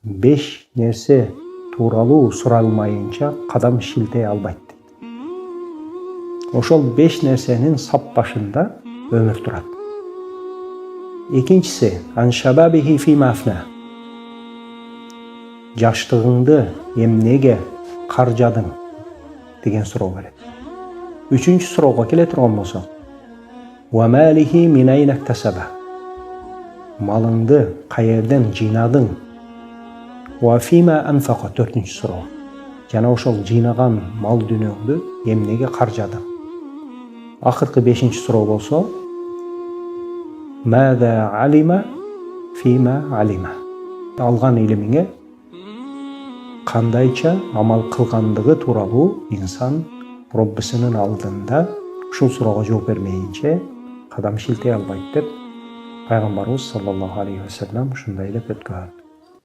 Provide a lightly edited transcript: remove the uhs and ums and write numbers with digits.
5 нерсе тууралуу суралмайынча кадам шилтей албайт. Ошол 5 нерсенин сап башында өмүр турат. Экинчиси аншабабихи фи мафна. Жаштыгыңды эмнеге каржадың деген суроо берет. Үчүнчү суроого келе турган болсок, ва малихи мин айна иктасаба. Малыңды каерден жыйнадың? Ва фима анфака, төртүнчү суроо. Жана ошол жыйнаган мал дүнөңдү эмнеге каржадың? Акыркы бешинчи суроо болсо, мада алима фима алима. Алган илимиңе кандайча амал кылгандыгы тууралуу инсан Роббисинин алдында ушул суроого жооп бермейинче кадам шилтей албайт деп пайгамбарыбыз саллаллаху алейхи ва саллям ушундай деп өткөрдү.